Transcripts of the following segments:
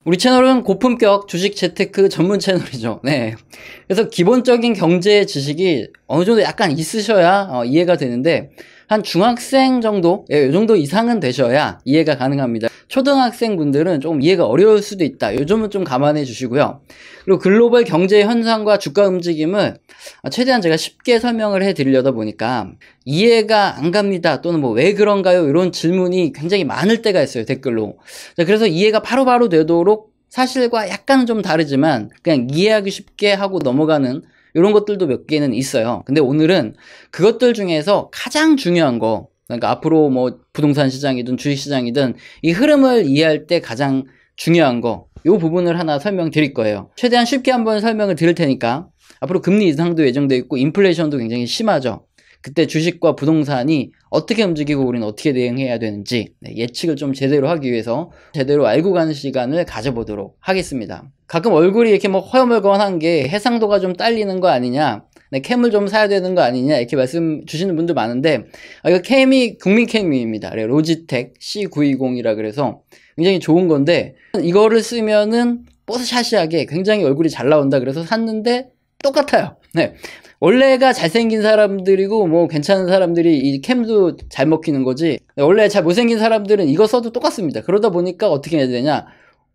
우리 채널은 고품격 주식 재테크 전문 채널이죠. 네. 그래서 기본적인 경제 지식이 어느 정도 약간 있으셔야 이해가 되는데, 한 중학생 정도, 이 정도 이상은 되셔야 이해가 가능합니다. 초등학생 분들은 조금 이해가 어려울 수도 있다. 이 점은 좀 감안해 주시고요. 그리고 글로벌 경제 현상과 주가 움직임을 최대한 제가 쉽게 설명을 해 드리려다 보니까 이해가 안 갑니다. 또는 뭐 왜 그런가요? 이런 질문이 굉장히 많을 때가 있어요, 댓글로. 그래서 이해가 바로바로 되도록 사실과 약간은 좀 다르지만 그냥 이해하기 쉽게 하고 넘어가는 이런 것들도 몇 개는 있어요. 근데 오늘은 그것들 중에서 가장 중요한 거, 그러니까 앞으로 뭐 부동산 시장이든 주식 시장이든 이 흐름을 이해할 때 가장 중요한 거, 이 부분을 하나 설명드릴 거예요. 최대한 쉽게 한번 설명을 드릴 테니까. 앞으로 금리 인상도 예정돼 있고 인플레이션도 굉장히 심하죠. 그때 주식과 부동산이 어떻게 움직이고 우리는 어떻게 대응해야 되는지 예측을 좀 제대로 하기 위해서 제대로 알고 가는 시간을 가져보도록 하겠습니다. 가끔 얼굴이 이렇게 뭐 허여멀건한 게 해상도가 좀 딸리는 거 아니냐, 캠을 좀 사야 되는 거 아니냐, 이렇게 말씀 주시는 분도 많은데, 이거 캠이 국민 캠입니다. 로지텍 C920이라 그래서 굉장히 좋은 건데, 이거를 쓰면은 뽀샤시하게 굉장히 얼굴이 잘 나온다 그래서 샀는데 똑같아요. 네. 원래가 잘생긴 사람들이고 뭐 괜찮은 사람들이 이 캠도 잘 먹히는 거지, 원래 잘 못생긴 사람들은 이거 써도 똑같습니다. 그러다 보니까 어떻게 해야 되냐,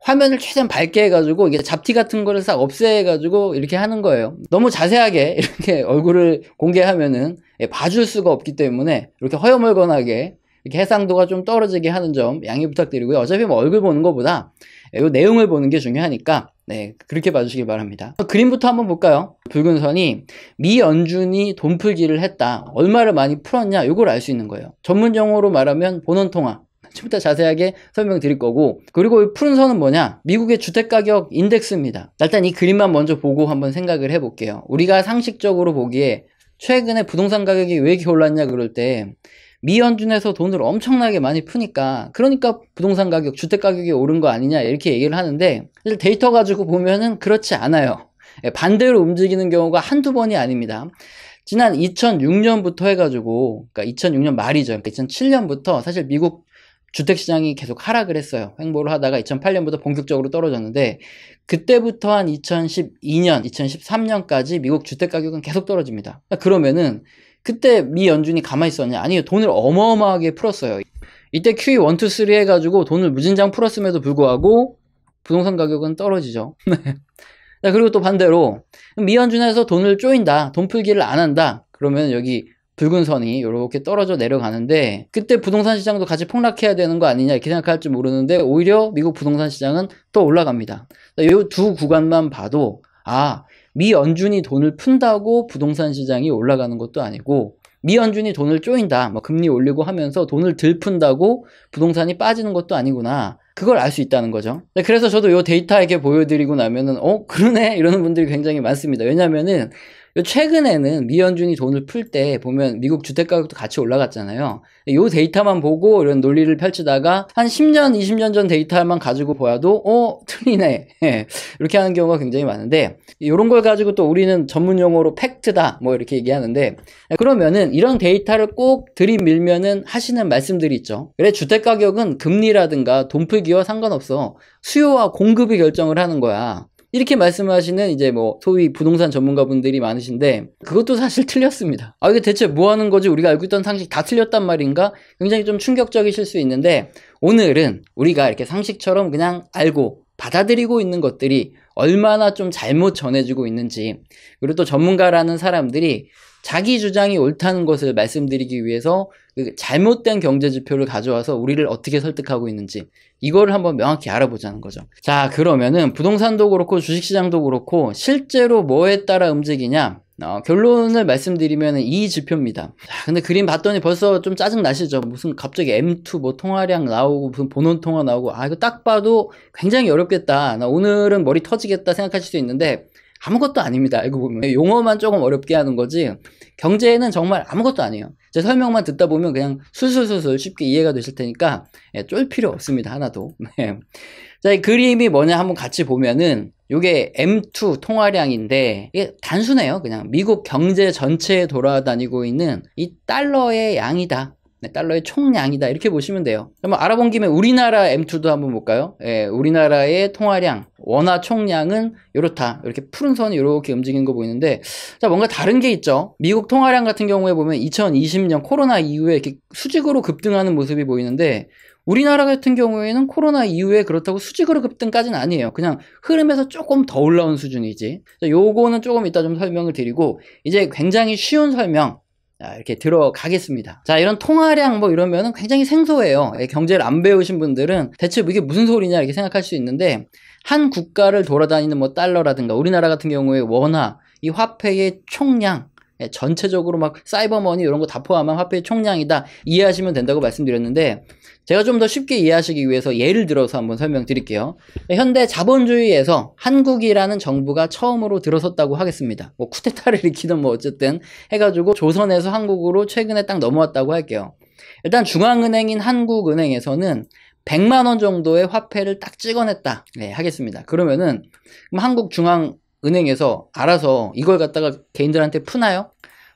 화면을 최대한 밝게 해가지고 이게 잡티 같은 거를 싹 없애가지고 이렇게 하는 거예요. 너무 자세하게 이렇게 얼굴을 공개하면은 봐줄 수가 없기 때문에 이렇게 허여멀건하게 이렇게 해상도가 좀 떨어지게 하는 점 양해 부탁드리고요. 어차피 뭐 얼굴 보는 것보다 이 내용을 보는 게 중요하니까 그렇게 봐주시기 바랍니다. 그림부터 한번 볼까요? 붉은 선이 미연준이 돈 풀기를 했다. 얼마를 많이 풀었냐, 이걸 알 수 있는 거예요. 전문 용어로 말하면 본원통화. 지금부터 자세하게 설명드릴 거고, 그리고 이 푸른 선은 뭐냐, 미국의 주택가격 인덱스입니다. 일단 이 그림만 먼저 보고 한번 생각을 해볼게요. 우리가 상식적으로 보기에 최근에 부동산 가격이 왜 이렇게 올랐냐 그럴 때 미연준에서 돈을 엄청나게 많이 푸니까, 그러니까 부동산 가격, 주택 가격이 오른 거 아니냐 이렇게 얘기를 하는데, 사실 데이터 가지고 보면은 그렇지 않아요. 반대로 움직이는 경우가 한두 번이 아닙니다. 지난 2006년부터 해가지고, 그러니까 2006년 말이죠. 그러니까 2007년부터 사실 미국 주택시장이 계속 하락을 했어요. 횡보를 하다가 2008년부터 본격적으로 떨어졌는데, 그때부터 한 2012년, 2013년까지 미국 주택가격은 계속 떨어집니다. 그러면은 그때 미 연준이 가만히 있었냐? 아니요, 돈을 어마어마하게 풀었어요. 이때 QE 1, 2, 3 해가지고 돈을 무진장 풀었음에도 불구하고 부동산 가격은 떨어지죠. 자, 그리고 또 반대로 미 연준에서 돈을 쪼인다, 돈 풀기를 안 한다, 그러면 여기 붉은 선이 이렇게 떨어져 내려가는데, 그때 부동산 시장도 같이 폭락해야 되는 거 아니냐 이렇게 생각할지 모르는데 오히려 미국 부동산 시장은 또 올라갑니다. 이 두 구간만 봐도 미 연준이 돈을 푼다고 부동산 시장이 올라가는 것도 아니고, 미 연준이 돈을 쪼인다, 뭐 금리 올리고 하면서 돈을 덜 푼다고 부동산이 빠지는 것도 아니구나, 그걸 알 수 있다는 거죠. 그래서 저도 이 데이터 이렇게 보여드리고 나면은 그러네 이러는 분들이 굉장히 많습니다. 왜냐면은 최근에는 미 연준이 돈을 풀 때 보면 미국 주택가격도 같이 올라갔잖아요. 이 데이터만 보고 이런 논리를 펼치다가 한 10년, 20년 전 데이터만 가지고 보아도 틀리네 이렇게 하는 경우가 굉장히 많은데, 이런 걸 가지고 또 우리는 전문 용어로 팩트다 뭐 이렇게 얘기하는데, 그러면은 이런 데이터를 꼭 들이밀면은 하시는 말씀들이 있죠. 그래, 주택가격은 금리라든가 돈 풀기와 상관없어, 수요와 공급이 결정을 하는 거야, 이렇게 말씀하시는 이제 뭐 소위 부동산 전문가분들이 많으신데, 그것도 사실 틀렸습니다. 이게 대체 뭐 하는 거지, 우리가 알고 있던 상식 다 틀렸단 말인가, 굉장히 좀 충격적이실 수 있는데, 오늘은 우리가 이렇게 상식처럼 그냥 알고 받아들이고 있는 것들이 얼마나 좀 잘못 전해지고 있는지, 그리고 또 전문가라는 사람들이 자기 주장이 옳다는 것을 말씀드리기 위해서 그 잘못된 경제 지표를 가져와서 우리를 어떻게 설득하고 있는지, 이거를 한번 명확히 알아보자는 거죠. 자, 그러면은 부동산도 그렇고 주식시장도 그렇고 실제로 뭐에 따라 움직이냐, 결론을 말씀드리면 이 지표입니다. 자, 근데 그림 봤더니 벌써 좀 짜증 나시죠? 무슨 갑자기 M2 뭐 통화량 나오고 무슨 본원 통화 나오고, 이거 딱 봐도 굉장히 어렵겠다, 나 오늘은 머리 터지겠다 생각하실 수 있는데, 아무것도 아닙니다. 알고 보면 용어만 조금 어렵게 하는 거지 경제는 정말 아무것도 아니에요. 제 설명만 듣다 보면 그냥 술술술술 쉽게 이해가 되실 테니까 쫄 필요 없습니다, 하나도. 자, 이 그림이 뭐냐 한번 같이 보면은, 이게 M2 통화량인데 이게 단순해요. 그냥 미국 경제 전체에 돌아다니고 있는 이 달러의 양이다, 네, 달러의 총량이다 이렇게 보시면 돼요. 그럼 알아본 김에 우리나라 M2도 한번 볼까요? 예, 우리나라의 통화량, 원화 총량은 이렇다. 이렇게 푸른 선이 이렇게 움직이는 거 보이는데, 자, 뭔가 다른 게 있죠. 미국 통화량 같은 경우에 보면 2020년 코로나 이후에 이렇게 수직으로 급등하는 모습이 보이는데, 우리나라 같은 경우에는 코로나 이후에 그렇다고 수직으로 급등까지는 아니에요. 그냥 흐름에서 조금 더 올라온 수준이지. 요거는 조금 이따 좀 설명을 드리고, 이제 굉장히 쉬운 설명, 자, 이렇게 들어가겠습니다. 자, 이런 통화량 뭐 이러면은 굉장히 생소해요. 경제를 안 배우신 분들은 대체 이게 무슨 소리냐 이렇게 생각할 수 있는데, 한 국가를 돌아다니는 뭐 달러라든가 우리나라 같은 경우에 원화, 이 화폐의 총량, 전체적으로 막 사이버머니 이런 거 다 포함한 화폐의 총량이다 이해하시면 된다고 말씀드렸는데, 제가 좀 더 쉽게 이해하시기 위해서 예를 들어서 한번 설명드릴게요. 현대 자본주의에서 한국이라는 정부가 처음으로 들어섰다고 하겠습니다. 뭐 쿠데타를 일으키든 뭐 어쨌든 해가지고 조선에서 한국으로 최근에 딱 넘어왔다고 할게요. 일단 중앙은행인 한국은행에서는 100만원 정도의 화폐를 딱 찍어냈다. 네, 하겠습니다. 그러면은 그럼 한국중앙은행에서 알아서 이걸 갖다가 개인들한테 푸나요?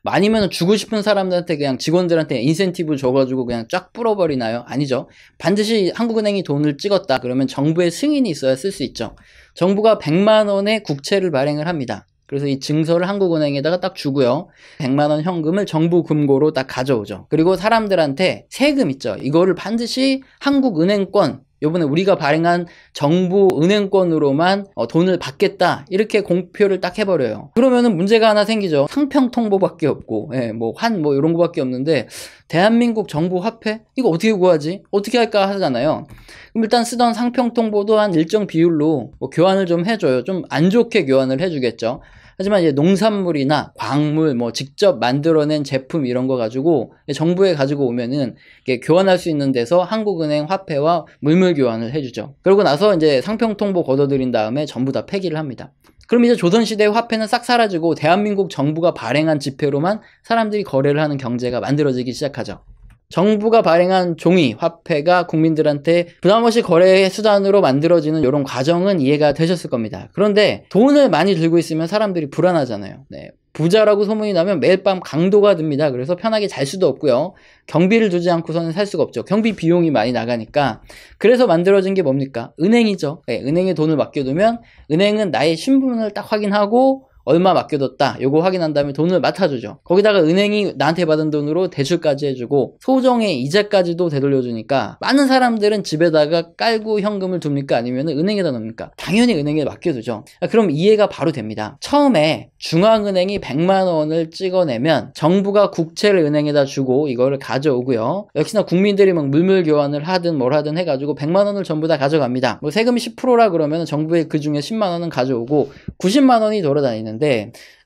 아니면 주고 싶은 사람들한테 그냥 직원들한테 인센티브 줘가지고 그냥 쫙 뿌려버리나요? 아니죠. 반드시 한국은행이 돈을 찍었다. 그러면 정부의 승인이 있어야 쓸 수 있죠. 정부가 100만원의 국채를 발행을 합니다. 그래서 이 증서를 한국은행에다가 딱 주고요. 100만원 현금을 정부 금고로 딱 가져오죠. 그리고 사람들한테 세금 있죠. 이거를 반드시 한국은행권, 요번에 우리가 발행한 정부 은행권으로만 돈을 받겠다 이렇게 공표를 딱 해버려요. 그러면은 문제가 하나 생기죠. 상평통보밖에 없고 뭐 이런 거밖에 없는데 대한민국 정부 화폐? 이거 어떻게 구하지? 어떻게 할까 하잖아요. 그럼 일단 쓰던 상평통보도 한 일정 비율로 뭐 교환을 좀 해줘요. 좀 안 좋게 교환을 해주겠죠. 하지만 이제 농산물이나 광물, 뭐 직접 만들어낸 제품 이런 거 가지고 정부에 가지고 오면은 교환할 수 있는 데서 한국은행 화폐와 물물 교환을 해주죠. 그러고 나서 이제 상평통보 걷어들인 다음에 전부 다 폐기를 합니다. 그럼 이제 조선시대의 화폐는 싹 사라지고 대한민국 정부가 발행한 지폐로만 사람들이 거래를 하는 경제가 만들어지기 시작하죠. 정부가 발행한 종이, 화폐가 국민들한테 부담없이 거래의 수단으로 만들어지는 이런 과정은 이해가 되셨을 겁니다. 그런데 돈을 많이 들고 있으면 사람들이 불안하잖아요. 네. 부자라고 소문이 나면 매일 밤 강도가 듭니다. 그래서 편하게 잘 수도 없고요. 경비를 두지 않고서는 살 수가 없죠. 경비 비용이 많이 나가니까. 그래서 만들어진 게 뭡니까? 은행이죠. 네, 은행에 돈을 맡겨두면 은행은 나의 신분을 딱 확인하고 얼마 맡겨뒀다 요거 확인한 다음에 돈을 맡아주죠. 거기다가 은행이 나한테 받은 돈으로 대출까지 해주고 소정의 이자까지도 되돌려주니까 많은 사람들은 집에다가 깔고 현금을 둡니까? 아니면 은행에다 넣습니까? 당연히 은행에 맡겨두죠. 그럼 이해가 바로 됩니다. 처음에 중앙은행이 100만원을 찍어내면 정부가 국채를 은행에다 주고 이거를 가져오고요. 역시나 국민들이 막 물물 교환을 하든 뭘 하든 해가지고 100만원을 전부 다 가져갑니다. 뭐 세금이 10%라 그러면 정부의 그 중에 10만원은 가져오고 90만원이 돌아다니는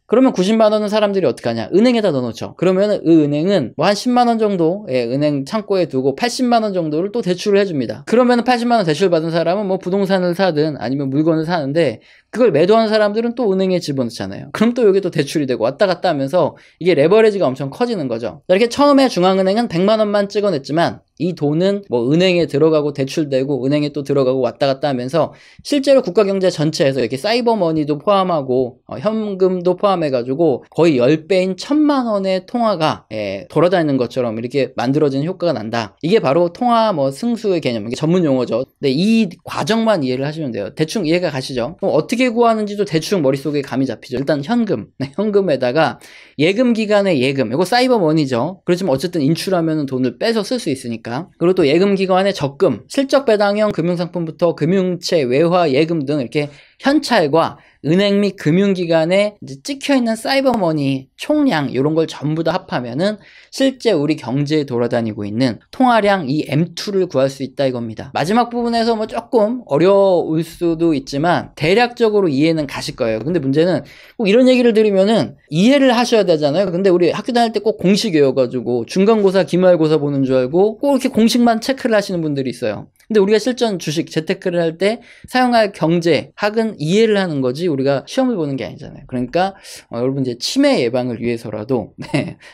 그러면 90만원은 사람들이 어떻게 하냐? 은행에다 넣어놓죠. 그러면 그 은행은 뭐 한 10만원 정도 은행 창고에 두고 80만원 정도를 또 대출을 해줍니다. 그러면 80만원 대출 받은 사람은 뭐 부동산을 사든 아니면 물건을 사는데 그걸 매도하는 사람들은 또 은행에 집어넣잖아요. 그럼 또 여기 또 대출이 되고 왔다 갔다 하면서 이게 레버리지가 엄청 커지는 거죠. 이렇게 처음에 중앙은행은 100만원만 찍어냈지만 이 돈은 뭐 은행에 들어가고 대출되고 은행에 또 들어가고 왔다 갔다 하면서 실제로 국가경제 전체에서 이렇게 사이버머니도 포함하고 현금도 포함해가지고 거의 10배인 1000만원의 통화가 돌아다니는 것처럼 이렇게 만들어지는 효과가 난다. 이게 바로 통화 뭐 승수의 개념, 이게 전문 용어죠. 근데 이 과정만 이해를 하시면 돼요. 대충 이해가 가시죠? 그럼 어떻게 구하는지도 대충 머릿속에 감이 잡히죠. 일단 현금, 현금에다가 예금 기간의 예금, 이거 사이버머니죠. 그렇지만 어쨌든 인출하면 돈을 빼서 쓸 수 있으니까. 그리고 또 예금기관의 적금, 실적 배당형 금융상품부터 금융채, 외화, 예금 등 이렇게 현찰과 은행 및 금융기관에 찍혀있는 사이버머니 총량 이런 걸 전부 다 합하면은 실제 우리 경제에 돌아다니고 있는 통화량 이 M2를 구할 수 있다 이겁니다. 마지막 부분에서 뭐 조금 어려울 수도 있지만 대략적으로 이해는 가실 거예요. 근데 문제는 꼭 이런 얘기를 드리면은 이해를 하셔야 되잖아요. 근데 우리 학교 다닐 때 꼭 공식 외워가지고 중간고사, 기말고사 보는 줄 알고 꼭 이렇게 공식만 체크를 하시는 분들이 있어요. 근데 우리가 실전 주식, 재테크를 할 때 사용할 경제, 학은 이해를 하는 거지 우리가 시험을 보는 게 아니잖아요. 그러니까 여러분 이제 치매 예방을 위해서라도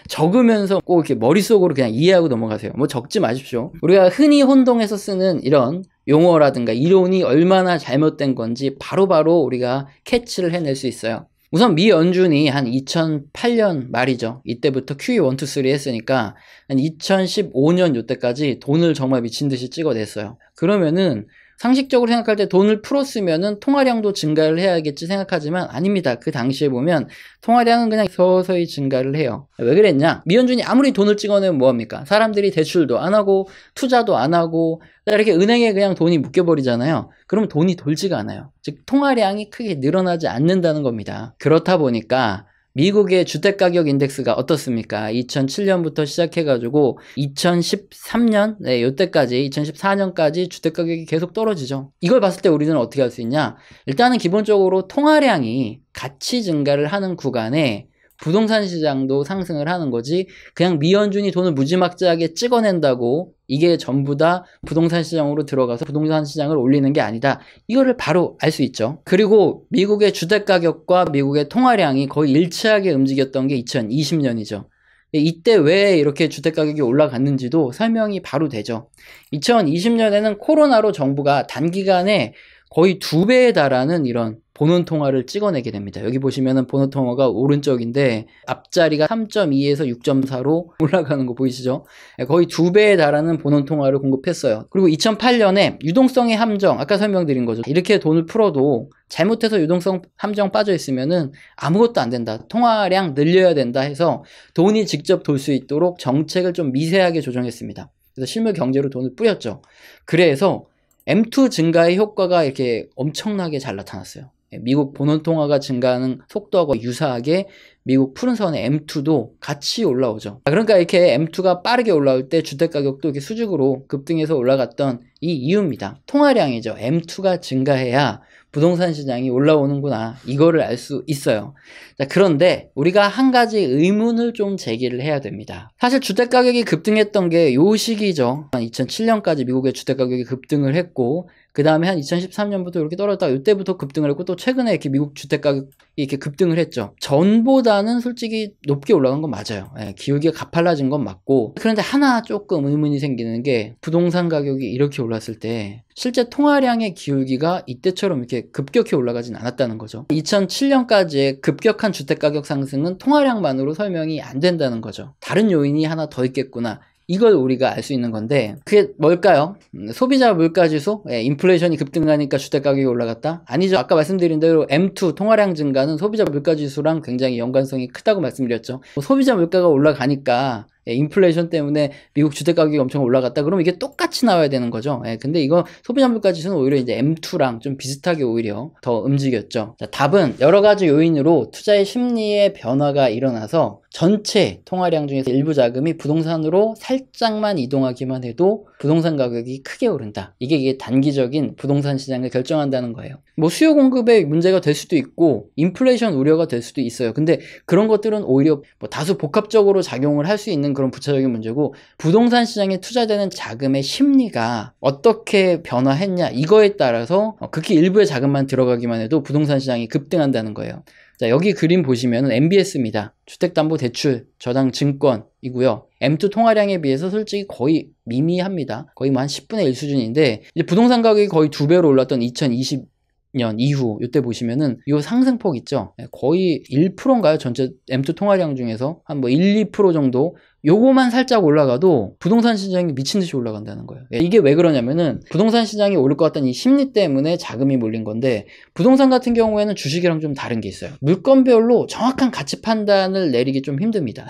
적으면서 꼭 이렇게 머릿속으로 그냥 이해하고 넘어가세요. 뭐 적지 마십시오. 우리가 흔히 혼동해서 쓰는 이런 용어라든가 이론이 얼마나 잘못된 건지 바로바로 우리가 캐치를 해낼 수 있어요. 우선 미 연준이 한 2008년 말이죠. 이때부터 QE1, 2, 3 했으니까 한 2015년 요때까지 돈을 정말 미친 듯이 찍어냈어요. 그러면은 상식적으로 생각할 때 돈을 풀었으면은 통화량도 증가를 해야겠지 생각하지만 아닙니다. 그 당시에 보면 통화량은 그냥 서서히 증가를 해요. 왜 그랬냐? 미연준이 아무리 돈을 찍어내면 뭐합니까? 사람들이 대출도 안 하고 투자도 안 하고 이렇게 은행에 그냥 돈이 묶여버리잖아요. 그럼 돈이 돌지가 않아요. 즉 통화량이 크게 늘어나지 않는다는 겁니다. 그렇다 보니까 미국의 주택가격 인덱스가 어떻습니까? 2007년부터 시작해가지고 2013년, 요때까지 2014년까지 주택가격이 계속 떨어지죠. 이걸 봤을 때 우리는 어떻게 할 수 있냐? 일단은 기본적으로 통화량이 가치 증가를 하는 구간에 부동산 시장도 상승을 하는 거지 그냥 미연준이 돈을 무지막지하게 찍어낸다고 이게 전부 다 부동산 시장으로 들어가서 부동산 시장을 올리는 게 아니다. 이거를 바로 알 수 있죠. 그리고 미국의 주택가격과 미국의 통화량이 거의 일치하게 움직였던 게 2020년이죠. 이때 왜 이렇게 주택가격이 올라갔는지도 설명이 바로 되죠. 2020년에는 코로나로 정부가 단기간에 거의 2배에 달하는 이런 본원 통화를 찍어내게 됩니다. 여기 보시면은 본원 통화가 오른쪽인데 앞자리가 3.2에서 6.4로 올라가는 거 보이시죠? 거의 2배에 달하는 본원 통화를 공급했어요. 그리고 2008년에 유동성의 함정, 아까 설명드린 거죠. 이렇게 돈을 풀어도 잘못해서 유동성 함정 빠져 있으면은 아무것도 안 된다. 통화량 늘려야 된다 해서 돈이 직접 돌 수 있도록 정책을 좀 미세하게 조정했습니다. 그래서 실물 경제로 돈을 뿌렸죠. 그래서 M2 증가의 효과가 이렇게 엄청나게 잘 나타났어요. 미국 본원 통화가 증가하는 속도하고 유사하게 미국 푸른선의 M2도 같이 올라오죠. 그러니까 이렇게 M2가 빠르게 올라올 때 주택가격도 이렇게 수직으로 급등해서 올라갔던 이 이유입니다. 통화량이죠. M2가 증가해야 부동산 시장이 올라오는구나. 이거를 알 수 있어요. 자, 그런데 우리가 한 가지 의문을 좀 제기를 해야 됩니다. 사실 주택가격이 급등했던 게 요 시기죠. 2007년까지 미국의 주택가격이 급등을 했고 그 다음에 한 2013년부터 이렇게 떨어졌다가 이때부터 급등을 했고 또 최근에 이렇게 미국 주택가격이 이렇게 급등을 했죠. 전보다는 솔직히 높게 올라간 건 맞아요. 기울기가 가팔라진 건 맞고 그런데 하나 조금 의문이 생기는 게 부동산 가격이 이렇게 올랐을 때 실제 통화량의 기울기가 이때처럼 이렇게 급격히 올라가진 않았다는 거죠. 2007년까지의 급격한 주택가격 상승은 통화량만으로 설명이 안 된다는 거죠. 다른 요인이 하나 더 있겠구나. 이걸 우리가 알 수 있는 건데 그게 뭘까요? 소비자 물가지수? 인플레이션이 급등하니까 주택가격이 올라갔다? 아니죠. 아까 말씀드린 대로 M2 통화량 증가는 소비자 물가지수랑 굉장히 연관성이 크다고 말씀드렸죠. 소비자 물가가 올라가니까 인플레이션 때문에 미국 주택가격이 엄청 올라갔다. 그러면 이게 똑같이 나와야 되는 거죠. 근데 이거 소비자 물가지수는 오히려 이제 M2랑 좀 비슷하게 오히려 더 움직였죠. 자, 답은 여러 가지 요인으로 투자의 심리의 변화가 일어나서 전체 통화량 중에서 일부 자금이 부동산으로 살짝만 이동하기만 해도 부동산 가격이 크게 오른다. 이게 단기적인 부동산 시장을 결정한다는 거예요. 뭐 수요 공급에 문제가 될 수도 있고 인플레이션 우려가 될 수도 있어요. 근데 그런 것들은 오히려 뭐 다소 복합적으로 작용을 할 수 있는 그런 부차적인 문제고 부동산 시장에 투자되는 자금의 심리가 어떻게 변화했냐 이거에 따라서 극히 일부의 자금만 들어가기만 해도 부동산 시장이 급등한다는 거예요. 자, 여기 그림 보시면은 MBS입니다. 주택담보대출 저당 증권이고요. M2 통화량에 비해서 솔직히 거의 미미합니다. 거의 뭐 한 10분의 1 수준인데 이제 부동산 가격이 거의 2배로 올랐던 2020년 이후 이때 보시면은 이 상승폭 있죠. 거의 1%인가요? 전체 M2 통화량 중에서 한 뭐 1, 2% 정도 요거만 살짝 올라가도 부동산 시장이 미친듯이 올라간다는 거예요. 이게 왜 그러냐면은 부동산 시장이 오를 것 같다는 이 심리 때문에 자금이 몰린 건데 부동산 같은 경우에는 주식이랑 좀 다른 게 있어요. 물건별로 정확한 가치 판단을 내리기 좀 힘듭니다.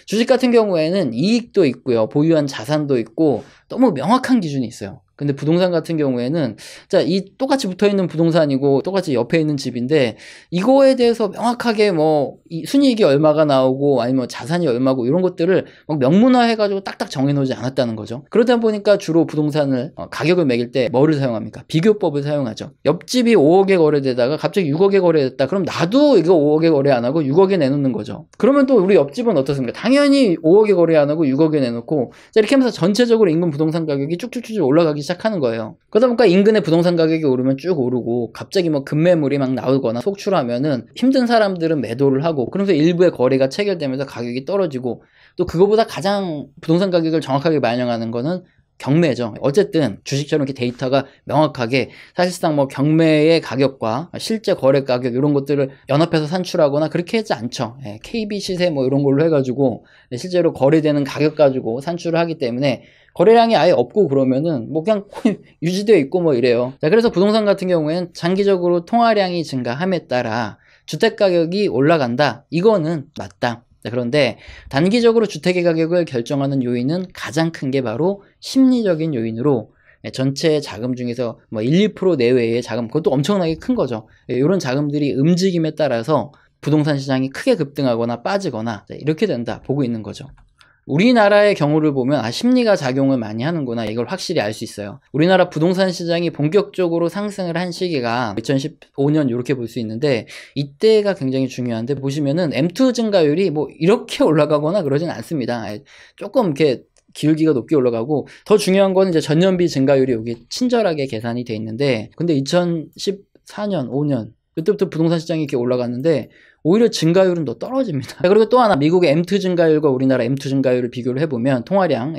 주식 같은 경우에는 이익도 있고요. 보유한 자산도 있고 너무 명확한 기준이 있어요. 근데 부동산 같은 경우에는 자, 이 똑같이 붙어있는 부동산이고 똑같이 옆에 있는 집인데 이거에 대해서 명확하게 뭐 이 순이익이 얼마가 나오고 아니면 자산이 얼마고 이런 것들을 막 명문화해가지고 딱딱 정해놓지 않았다는 거죠. 그러다 보니까 주로 부동산을 가격을 매길 때 뭐를 사용합니까? 비교법을 사용하죠. 옆집이 5억에 거래되다가 갑자기 6억에 거래됐다. 그럼 나도 이거 5억에 거래 안 하고 6억에 내놓는 거죠. 그러면 또 우리 옆집은 어떻습니까? 당연히 5억에 거래 안 하고 6억에 내놓고 이렇게 하면서 전체적으로 인근 부동산 가격이 쭉쭉쭉 올라가기 시작하는 거예요. 그러다 보니까 인근의 부동산 가격이 오르면 쭉 오르고 갑자기 뭐 급매물이 막 나오거나 속출하면은 힘든 사람들은 매도를 하고 그러면서 일부의 거래가 체결되면서 가격이 떨어지고 또 그거보다 가장 부동산 가격을 정확하게 반영하는 거는 경매죠. 어쨌든 주식처럼 이렇게 데이터가 명확하게 사실상 뭐 경매의 가격과 실제 거래 가격 이런 것들을 연합해서 산출하거나 그렇게 하지 않죠. KB 시세 뭐 이런 걸로 해가지고 실제로 거래되는 가격 가지고 산출을 하기 때문에 거래량이 아예 없고 그러면은 뭐 그냥 유지되어 있고 뭐 이래요. 자, 그래서 부동산 같은 경우에는 장기적으로 통화량이 증가함에 따라 주택 가격이 올라간다. 이거는 맞다. 자, 그런데 단기적으로 주택의 가격을 결정하는 요인은 가장 큰 게 바로 심리적인 요인으로 전체 자금 중에서 뭐 1, 2% 내외의 자금, 그것도 엄청나게 큰 거죠. 이런 자금들이 움직임에 따라서 부동산 시장이 크게 급등하거나 빠지거나 이렇게 된다 보고 있는 거죠. 우리나라의 경우를 보면 심리가 작용을 많이 하는구나, 이걸 확실히 알 수 있어요. 우리나라 부동산 시장이 본격적으로 상승을 한 시기가 2015년 이렇게 볼 수 있는데, 이때가 굉장히 중요한데, 보시면은 M2 증가율이 뭐 이렇게 올라가거나 그러진 않습니다. 조금 이렇게 기울기가 높게 올라가고, 더 중요한 건 이제 전년비 증가율이 여기 친절하게 계산이 돼 있는데, 근데 2014년, 5년 그때부터 부동산 시장이 이렇게 올라갔는데 오히려 증가율은 더 떨어집니다. 그리고 또 하나, 미국의 M2 증가율과 우리나라 M2 증가율을 비교를 해보면 통화량,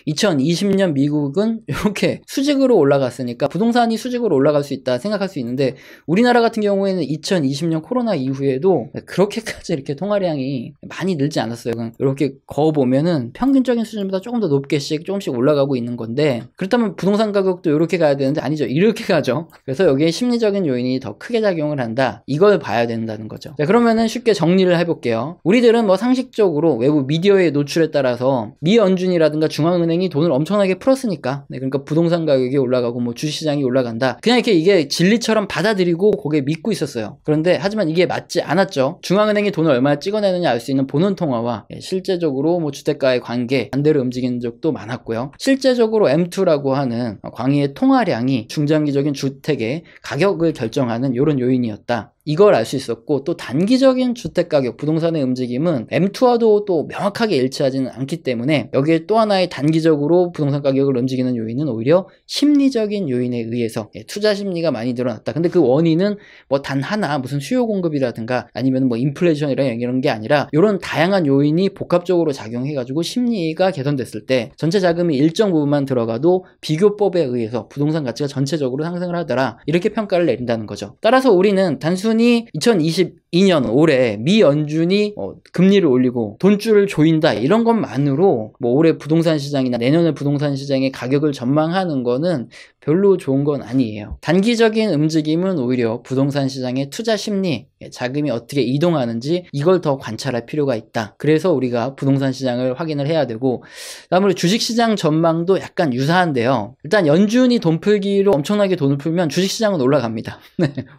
2020년 미국은 이렇게 수직으로 올라갔으니까 부동산이 수직으로 올라갈 수 있다 생각할 수 있는데, 우리나라 같은 경우에는 2020년 코로나 이후에도 그렇게까지 이렇게 통화량이 많이 늘지 않았어요. 이렇게 그어보면은 평균적인 수준보다 조금 더 높게씩 조금씩 올라가고 있는 건데, 그렇다면 부동산 가격도 이렇게 가야 되는데 아니죠, 이렇게 가죠. 그래서 여기에 심리적인 요인이 더 크게 작용을 한다, 이걸 봐야 된다는 거죠. 자, 그러면은 쉽게 정리를 해볼게요. 우리들은 뭐 상식적으로 외부 미디어의 노출에 따라서 미연준이라든가 중앙은행이 돈을 엄청나게 풀었으니까, 그러니까 부동산 가격이 올라가고 뭐 주식시장이 올라간다, 그냥 이렇게 이게 진리처럼 받아들이고 거기에 믿고 있었어요. 그런데 하지만 이게 맞지 않았죠. 중앙은행이 돈을 얼마나 찍어내느냐 알 수 있는 보는 통화와 실제적으로 뭐 주택가의 관계 반대로 움직이는 적도 많았고요. 실제적으로 M2라고 하는 광의의 통화량이 중장기적인 주택의 가격을 결정하는 이런 요인이었다, 이걸 알 수 있었고, 또 단기적인 주택가격, 부동산의 움직임은 M2와도 또 명확하게 일치하지는 않기 때문에 여기에 또 하나의 단기적으로 부동산 가격을 움직이는 요인은 오히려 심리적인 요인에 의해서 투자 심리가 많이 늘어났다. 근데 그 원인은 뭐 단 하나, 무슨 수요 공급이라든가 아니면 뭐 인플레이션이랑 이런 게 아니라 이런 다양한 요인이 복합적으로 작용해가지고 심리가 개선됐을 때 전체 자금이 일정 부분만 들어가도 비교법에 의해서 부동산 가치가 전체적으로 상승을 하더라, 이렇게 평가를 내린다는 거죠. 따라서 우리는 단순히 2022년 올해 미연준이 금리를 올리고 돈줄을 조인다, 이런 것만으로 뭐 올해 부동산 시장이나 내년의 부동산 시장의 가격을 전망하는 거는 별로 좋은 건 아니에요. 단기적인 움직임은 오히려 부동산 시장의 투자 심리, 자금이 어떻게 이동하는지 이걸 더 관찰할 필요가 있다. 그래서 우리가 부동산 시장을 확인을 해야 되고, 다음으로 주식시장 전망도 약간 유사한데요. 일단 연준이 돈 풀기로 엄청나게 돈을 풀면 주식시장은 올라갑니다.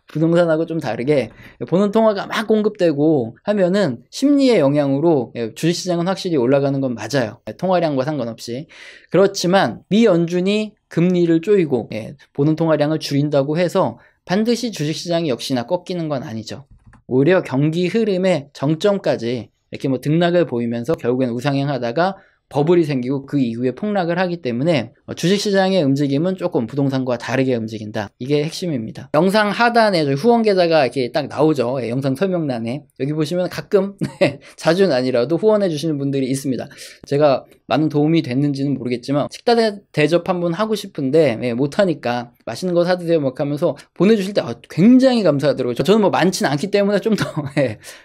부동산하고 좀 다르게 보는 통화가 막 공급되고 하면은 심리의 영향으로 주식시장은 확실히 올라가는 건 맞아요. 통화량과 상관없이. 그렇지만 미연준이 금리를 조이고 보는 통화량을 줄인다고 해서 반드시 주식시장이 역시나 꺾이는 건 아니죠. 오히려 경기 흐름의 정점까지 이렇게 뭐 등락을 보이면서 결국엔 우상향하다가 버블이 생기고 그 이후에 폭락을 하기 때문에 주식시장의 움직임은 조금 부동산과 다르게 움직인다, 이게 핵심입니다. 영상 하단에 저희 후원 계좌가 이렇게 딱 나오죠. 영상 설명란에 여기 보시면 가끔 자주는 아니라도 후원해 주시는 분들이 있습니다. 제가 많은 도움이 됐는지는 모르겠지만 식단 대접 한번 하고 싶은데 못하니까 맛있는 거 사드세요 막 하면서 보내주실 때 굉장히 감사하더라고요. 저는 뭐 많지는 않기 때문에 좀 더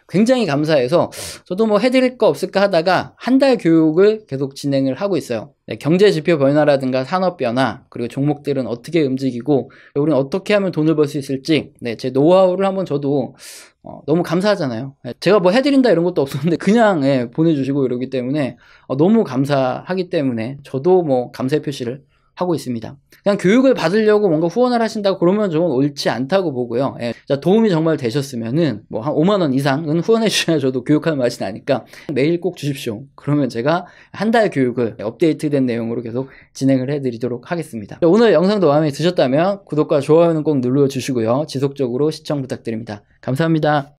굉장히 감사해서 저도 뭐 해드릴 거 없을까 하다가 한 달 교육을 계속 진행을 하고 있어요. 경제 지표 변화라든가 산업 변화, 그리고 종목들은 어떻게 움직이고 우리는 어떻게 하면 돈을 벌 수 있을지, 제 노하우를 한번 저도 너무 감사하잖아요. 제가 뭐 해드린다 이런 것도 없었는데 그냥 보내주시고 이러기 때문에 너무 감사하기 때문에 저도 뭐 감사의 표시를 하고 있습니다. 그냥 교육을 받으려고 뭔가 후원을 하신다고 그러면 저는 옳지 않다고 보고요. 자, 도움이 정말 되셨으면은 뭐 한 5만원 이상은 후원해 주셔야 저도 교육하는 맛이 나니까 메일 꼭 주십시오. 그러면 제가 한 달 교육을 업데이트된 내용으로 계속 진행을 해드리도록 하겠습니다. 자, 오늘 영상도 마음에 드셨다면 구독과 좋아요는 꼭 눌러주시고요. 지속적으로 시청 부탁드립니다. 감사합니다.